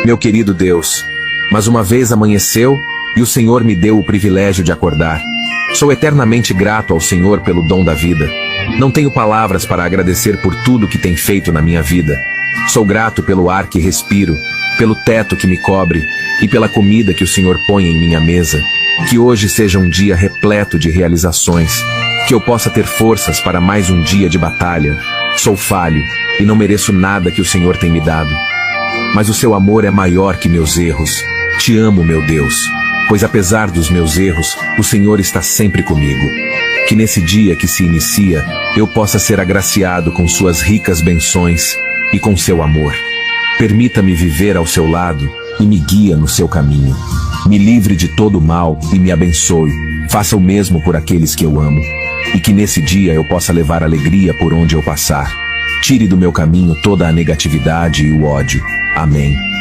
meu querido Deus. Mas uma vez amanheceu, e o Senhor me deu o privilégio de acordar. Sou eternamente grato ao Senhor pelo dom da vida. Não tenho palavras para agradecer por tudo que tem feito na minha vida. Sou grato pelo ar que respiro, pelo teto que me cobre e pela comida que o Senhor põe em minha mesa. Que hoje seja um dia repleto de realizações, que eu possa ter forças para mais um dia de batalha. Sou falho e não mereço nada que o Senhor tem me dado. Mas o seu amor é maior que meus erros. Te amo, meu Deus, pois apesar dos meus erros, o Senhor está sempre comigo. Que nesse dia que se inicia, eu possa ser agraciado com suas ricas bênçãos e com seu amor. Permita-me viver ao seu lado e me guia no seu caminho. Me livre de todo mal e me abençoe. Faça o mesmo por aqueles que eu amo. E que nesse dia eu possa levar alegria por onde eu passar. Tire do meu caminho toda a negatividade e o ódio. Amém.